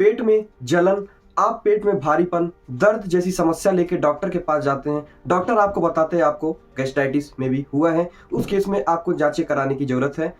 पेट में जलन, आप पेट में भारीपन, दर्द जैसी समस्या लेके डॉक्टर के पास जाते हैं। डॉक्टर आपको बताते हैं आपको गैस्ट्राइटिस में भी हुआ है। उस केस में आपको जांचें कराने की जरूरत है।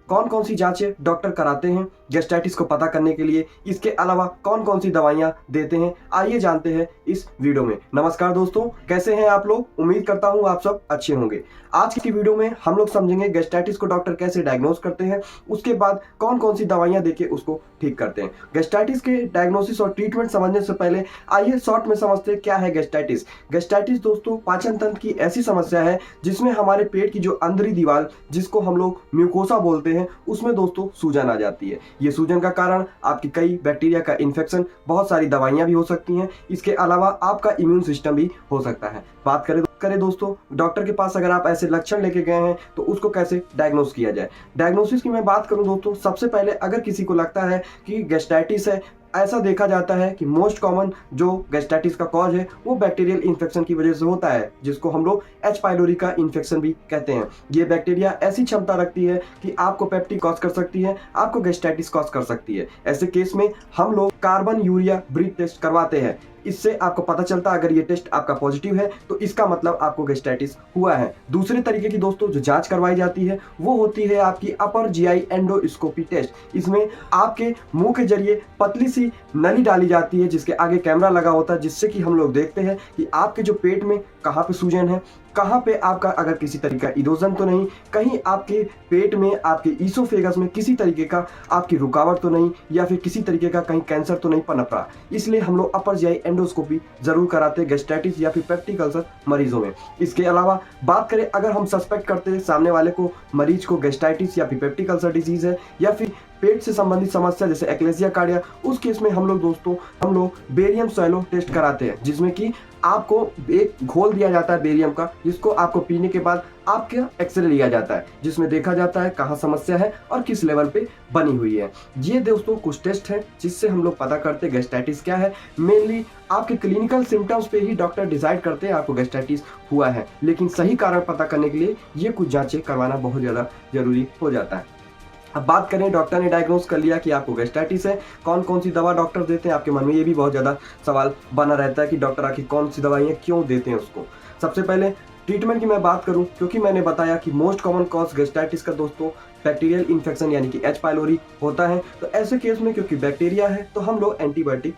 कौन कौन सी जांचें डॉक्टर कराते हैं गैस्ट्राइटिस को पता करने के लिए, इसके अलावा कौन कौन सी दवाइयां देते हैं, आइए जानते हैं इस वीडियो में। नमस्कार दोस्तों, कैसे हैं आप लोग? उम्मीद करता हूं आप सब अच्छे होंगे। आज की वीडियो में हम लोग समझेंगे गैस्ट्राइटिस को डॉक्टर कैसे डायग्नोस करते हैं, उसके बाद कौन कौन सी दवाइयां देके उसको ठीक करते हैं। गैस्ट्राइटिस के डायग्नोसिस और ट्रीटमेंट समझने से पहले आइए शॉर्ट में समझते हैं क्या है गैस्ट्राइटिस। गैस्ट्राइटिस दोस्तों पाचन तंत्र की ऐसी समस्या है जिसमें हमारे पेट की जो अंदरी दीवार, जिसको हम लोग म्यूकोसा बोलते हैं, उसमें दोस्तों सूजन आ जाती है। ये सूजन का कारण आपकी कई बैक्टीरिया का इन्फेक्शन, बहुत सारी दवाइयां भी हो सकती हैं। इसके अलावा आपका इम्यून सिस्टम भी हो सकता है। बात करें दोस्तों डॉक्टर के पास अगर आप ऐसे लक्षण लेके गए हैं तो उसको कैसे डायग्नोस किया जाए। डायग्नोसिस की मैं बात करूं दोस्तों, सबसे पहले अगर किसी को लगता है कि गैस्ट्राइटिस है, ऐसा देखा जाता है कि मोस्ट कॉमन जो गैस्ट्राइटिस का कॉज है वो बैक्टीरियल इन्फेक्शन की वजह से होता है, जिसको हम लोग एच पाइलोरी का इन्फेक्शन भी कहते हैं। ये बैक्टीरिया ऐसी क्षमता रखती है कि आपको पेप्टिक कॉज कर सकती है, आपको गैस्ट्राइटिस कॉज कर सकती है। ऐसे केस में हम लोग कार्बन यूरिया ब्रीथ टेस्ट करवाते हैं। इससे आपको पता चलता है अगर ये टेस्ट आपका पॉजिटिव है तो इसका मतलब आपको गैस्ट्राइटिस हुआ है। दूसरे तरीके की दोस्तों जो जांच करवाई जाती है वो होती है आपकी अपर जीआई एंडोस्कोपी टेस्ट। इसमें आपके मुंह के जरिए पतली सी नली डाली जाती है जिसके आगे कैमरा लगा होता है, जिससे कि हम लोग देखते हैं कि आपके जो पेट में कहाँ पे सूजन है, कहाँ पे आपका अगर किसी तरीके का इरोजन तो नहीं, कहीं आपके पेट में आपके ईसोफेगस में किसी तरीके का आपकी रुकावट तो नहीं, या फिर किसी तरीके का कहीं कैंसर तो नहीं पनप रहा। इसलिए हम लोग अपर जीआई एंडोस्कोपी जरूर कराते हैं गैस्ट्राइटिस या फिर पेप्टिक अल्सर मरीजों में। इसके अलावा बात करें अगर हम सस्पेक्ट करते हैं सामने वाले को, मरीज को गैस्ट्राइटिस या फिर पेप्टिक अल्सर डिजीज है या फिर पेट से संबंधित समस्या जैसे एक्लेसिया कार्डिया, उस केस में हम लोग बेरियम स्वैलो टेस्ट कराते हैं, जिसमें कि आपको एक घोल दिया जाता है बेरियम का, जिसको आपको पीने के बाद आपका एक्सरे लिया जाता है, जिसमें देखा जाता है कहाँ समस्या है और किस लेवल पे बनी हुई है। ये दोस्तों कुछ टेस्ट हैं जिससे हम लोग पता करते हैं गैस्ट्राइटिस क्या है। मेनली आपके क्लिनिकल सिम्टम्स पे ही डॉक्टर डिसाइड करते हैं आपको गैस्ट्राइटिस हुआ है, लेकिन सही कारण पता करने के लिए ये कुछ जांचें करवाना बहुत ज़्यादा जरूरी हो जाता है। अब बात करें, डॉक्टर ने डायग्नोस कर लिया कि आपको गैस्ट्राइटिस है, कौन कौन सी दवा डॉक्टर देते हैं। आपके मन में ये भी बहुत ज़्यादा सवाल बना रहता है कि डॉक्टर आखिर कौन सी दवाइयाँ क्यों देते हैं उसको। सबसे पहले ट्रीटमेंट की मैं बात करूं, क्योंकि मैंने बताया कि मोस्ट कॉमन कॉज गैस्ट्राइटिस का दोस्तों बैक्टीरियल इन्फेक्शन यानी कि एच पाइलोरी होता है। तो ऐसे केस में क्योंकि बैक्टीरिया है तो हम लोग एंटीबायोटिक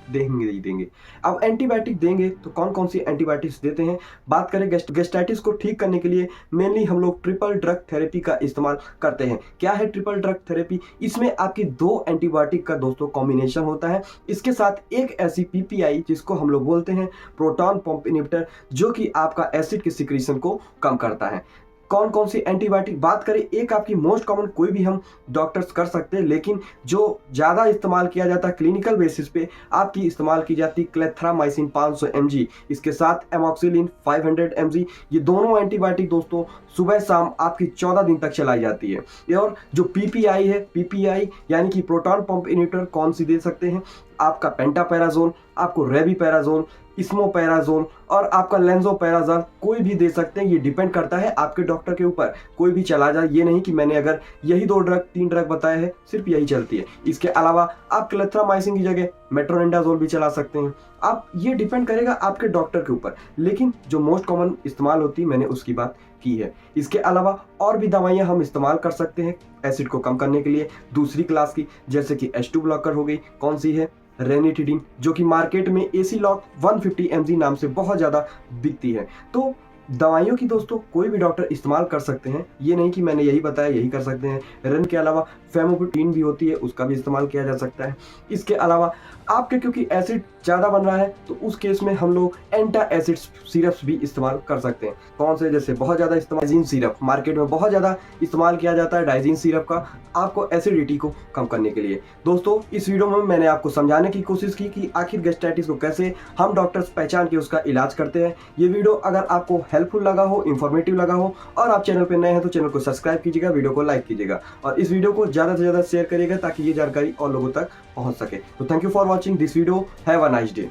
देंगे। अब एंटीबायोटिक देंगे तो कौन कौन सी एंटीबायोटिक्स देते हैं। बात करें गैस्ट्राइटिस को ठीक करने के लिए मेनली हम लोग ट्रिपल ड्रग थेरेपी का इस्तेमाल करते हैं। क्या है ट्रिपल ड्रग थेरेपी? इसमें आपकी 2 एंटीबायोटिक का दोस्तों कॉम्बिनेशन होता है, इसके साथ एक ऐसी पीपीआई जिसको हम लोग बोलते हैं प्रोटॉन पंप इनहिबिटर, जो कि आपका एसिड की सिक्रीशन को कम करता है। कौन कौन सी एंटीबायोटिक बात करें, एक आपकी मोस्ट कॉमन कोई भी हम डॉक्टर्स कर सकते हैं, लेकिन जो ज़्यादा इस्तेमाल किया जाता है क्लिनिकल बेसिस पे आपकी इस्तेमाल की जाती है क्लेथ्रामाइसिन 500 mg, इसके साथ एमॉक्सिलिन 500 mg। ये दोनों एंटीबायोटिक दोस्तों सुबह शाम आपकी 14 दिन तक चलाई जाती है। और जो पीपीआई है, पीपीआई यानी कि प्रोटॉन पंप इनहिबिटर कौन सी दे सकते हैं, आपका पेंटापैराजोल, आपको रेबिपैराजोल, इस्मोपैराजोल और आपका लेंजोपैराजोल कोई भी दे सकते हैं। ये डिपेंड करता है आपके डॉक्टर के ऊपर, कोई भी चला जाए। ये नहीं कि मैंने अगर यही 2 ड्रग 3 ड्रग बताए हैं सिर्फ यही चलती है। इसके अलावा आप क्लेथ्रामाइसिन की जगह मेट्रोनिडाजोल भी चला सकते हैं। आप ये डिपेंड करेगा आपके डॉक्टर के ऊपर, लेकिन जो मोस्ट कॉमन इस्तेमाल होती है मैंने उसकी बात की है। इसके अलावा और भी दवाइयां हम इस्तेमाल कर सकते हैं एसिड को कम करने के लिए दूसरी क्लास की, जैसे कि H2 ब्लॉकर हो गई। कौन सी है? रेनिटिडिन, जो कि मार्केट में एसी लॉक 150 mg नाम से बहुत ज़्यादा बिकती है। तो दवाइयों की दोस्तों कोई भी डॉक्टर इस्तेमाल कर सकते हैं, ये नहीं कि मैंने यही बताया यही कर सकते हैं। रेन के अलावा फेमोपिटीन भी होती है, उसका भी इस्तेमाल किया जा सकता है। इसके अलावा आपके क्योंकि एसिड ज़्यादा बन रहा है तो उस केस में हम लोग एंटा एसिड सिरप्स भी इस्तेमाल कर सकते हैं। कौन से? जैसे बहुत ज़्यादा इस्तेमाल डाइजीन सिरप, मार्केट में बहुत ज़्यादा इस्तेमाल किया जाता है डाइजीन सिरप का, आपको एसिडिटी को कम करने के लिए। दोस्तों इस वीडियो में मैंने आपको समझाने की कोशिश की कि आखिर गैस्ट्राइटिस को कैसे हम डॉक्टर्स पहचान के उसका इलाज करते हैं। ये वीडियो अगर आपको हेल्पफुल लगा हो, इंफॉर्मेटिव लगा हो और आप चैनल पर नए हैं तो चैनल को सब्सक्राइब कीजिएगा, वीडियो को लाइक कीजिएगा और इस वीडियो को ज़्यादा से ज़्यादा शेयर करिएगा ताकि ये जानकारी और लोगों तक पहुंच सके। तो thank you for watching this video. Have a nice day.